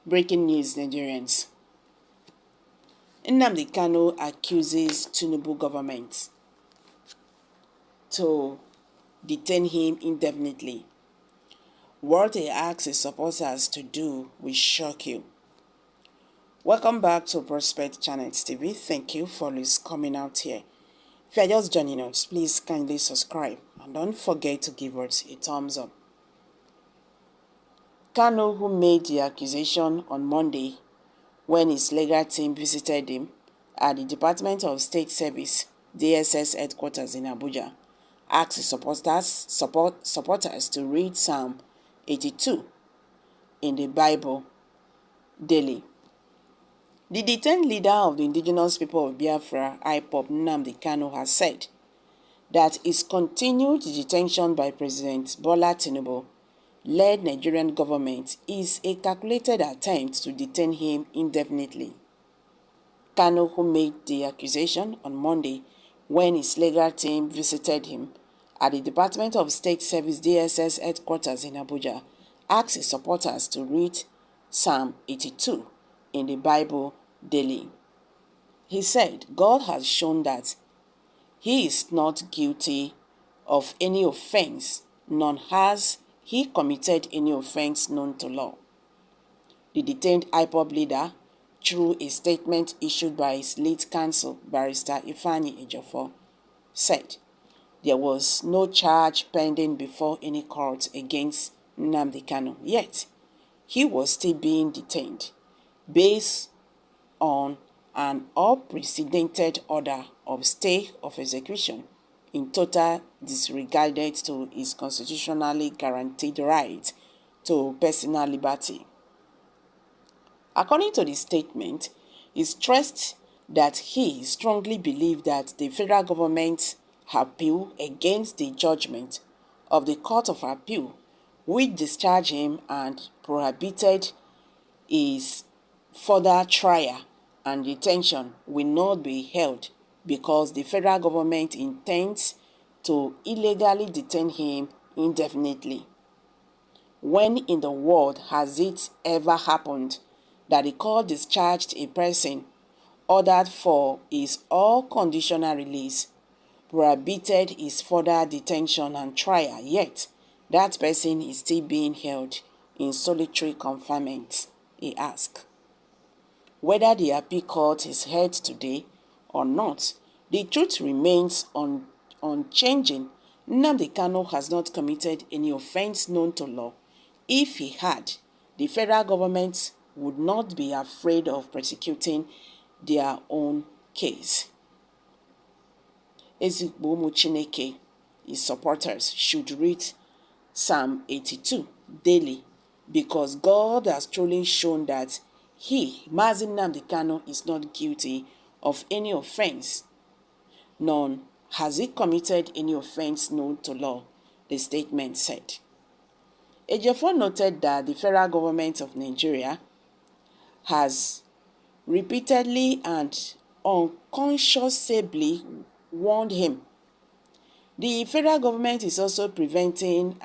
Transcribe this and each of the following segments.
Breaking news, Nigerians. Nnamdi Kanu accuses Tinubu government to detain him indefinitely. What he asks his supporters to do will shock you. Welcome back to Prospect Channels TV. Thank you for coming out here. If you are just joining us, please kindly subscribe and don't forget to give us a thumbs up. Kanu, who made the accusation on Monday when his legal team visited him at the Department of State Service (DSS) headquarters in Abuja, asked his supporters to read Psalm 82 in the Bible daily. The detained leader of the indigenous people of Biafra, IPOB, Nnamdi Kanu, has said that his continued detention by President Bola Tinubu led Nigerian government is a calculated attempt to detain him indefinitely. Kanu, who made the accusation on Monday when his legal team visited him at the Department of State Service (DSS) headquarters in Abuja, asked his supporters to read Psalm 82 in the Bible daily. He said, "God has shown that he is not guilty of any offense, nor has he committed any offense known to law." The detained IPOB leader, through a statement issued by his lead counsel, Barrister Ifeanyi Ejiofor, said there was no charge pending before any court against Nnamdi Kanu, yet he was still being detained based on an unprecedented order of stay of execution in total disregarded to his constitutionally guaranteed right to personal liberty. According to the statement, he stressed that he strongly believed that the federal government's appeal against the judgment of the Court of Appeal, which discharged him and prohibited his further trial and detention, will not be held because the federal government intends to illegally detain him indefinitely. When in the world has it ever happened that the court discharged a person ordered for his unconditional release, prohibited his further detention and trial, yet that person is still being held in solitary confinement? He asked. Whether the appeal court is heard today or not, the truth remains unchanging. Nnamdi Kanu has not committed any offense known to law. If he had, the federal government would not be afraid of prosecuting their own case. Ezigbo ụmụ Chineke, his supporters should read Psalm 82 daily because God has truly shown that he, Mazi Nnamdi Kanu, is not guilty of any offense, nor has he committed any offense known to law, the statement said. Ejiofor noted that the federal government of Nigeria has repeatedly and unconsciously warned him. The federal government is also preventing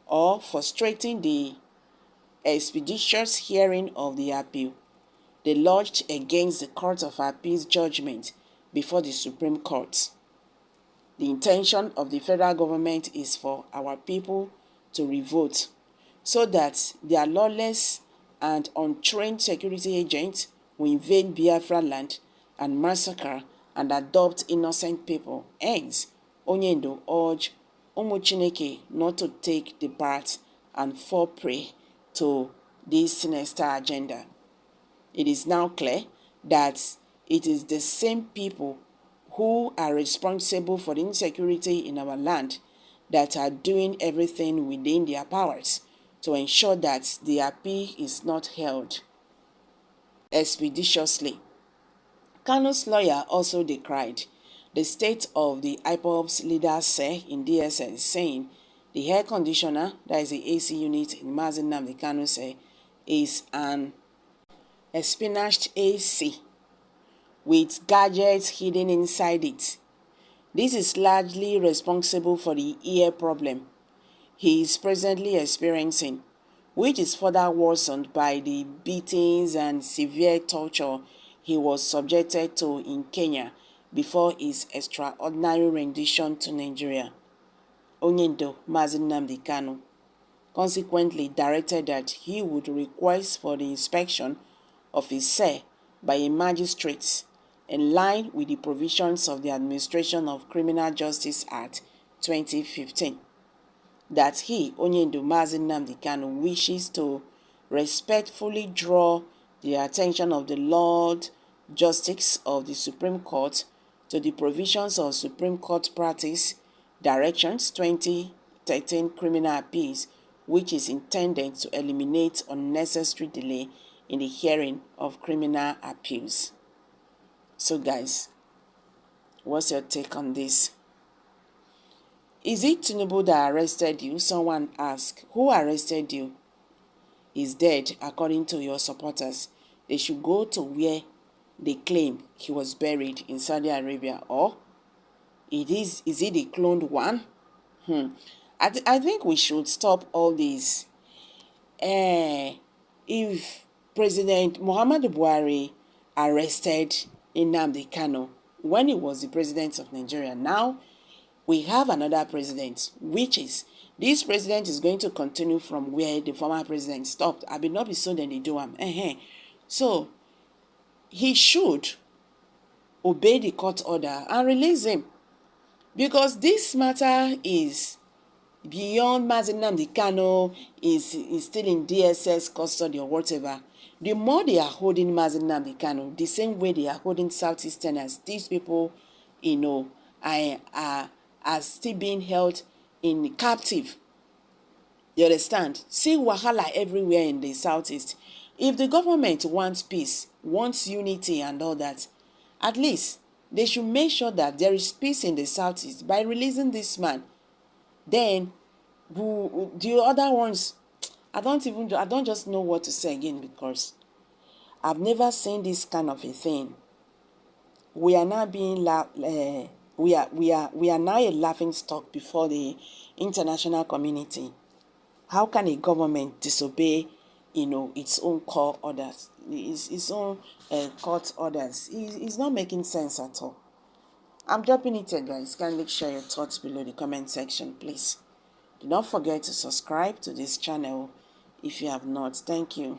or frustrating the expeditious hearing of the appeal they lodged against the Court of Appeal's judgment before the Supreme Court. The intention of the federal government is for our people to revolt so that their lawless and untrained security agents will invade Biafra land and massacre and adopt innocent people. Hence, Onyendo urged ụmụ Chineke not to take the part and fall prey to this sinister agenda. It is now clear that it is the same people who are responsible for the insecurity in our land that are doing everything within their powers to ensure that the appeal is not held expeditiously. Kanu's lawyer also decried the state of the IPOB's leaders say in DSS, saying the air conditioner, that is the AC unit in Mazi Nnamdi Kanu, say is an espionaged AC with gadgets hidden inside it. This is largely responsible for the ear problem he is presently experiencing, which is further worsened by the beatings and severe torture he was subjected to in Kenya before his extraordinary rendition to Nigeria. Onyendo Mazi Nnamdi Kanu consequently directed that he would request for the inspection of his cell by a magistrate in line with the provisions of the Administration of Criminal Justice Act 2015. That he, Onyendo Mazi Nnamdi Kanu, wishes to respectfully draw the attention of the Lord Justice of the Supreme Court to the provisions of Supreme Court Practice Directions 2013 Criminal Appeals, which is intended to eliminate unnecessary delay in the hearing of criminal appeals. So guys, what's your take on this? Is it Tinubu that arrested you? Someone asked. Who arrested you? He's dead, according to your supporters. They should go to where they claim he was buried in Saudi Arabia. Or is it the cloned one? I think we should stop all this. If President Muhammadu Buhari arrested Nnamdi Kanu when he was the president of Nigeria, now we have another president, which is this president is going to continue from where the former president stopped. I will not be so then they do him. So he should obey the court order and release him, because this matter is beyond Mazi Nnamdi Kanu is still in DSS custody or whatever. The more they are holding Mazi Nnamdi Kanu, the same way they are holding Southeasterners, these people, are still being held in captive. You understand? See wahala everywhere in the Southeast. If the government wants peace, wants unity and all that, at least they should make sure that there is peace in the Southeast by releasing this man. Then the other ones, I don't just know what to say again, because I've never seen this kind of a thing. We are now being we are now a laughing stock before the international community. How can a government disobey, its own court orders, its own court orders? It's not making sense at all. I'm dropping it here, guys. Kindly share your thoughts below the comment section, please. Do not forget to subscribe to this channel if you have not. Thank you.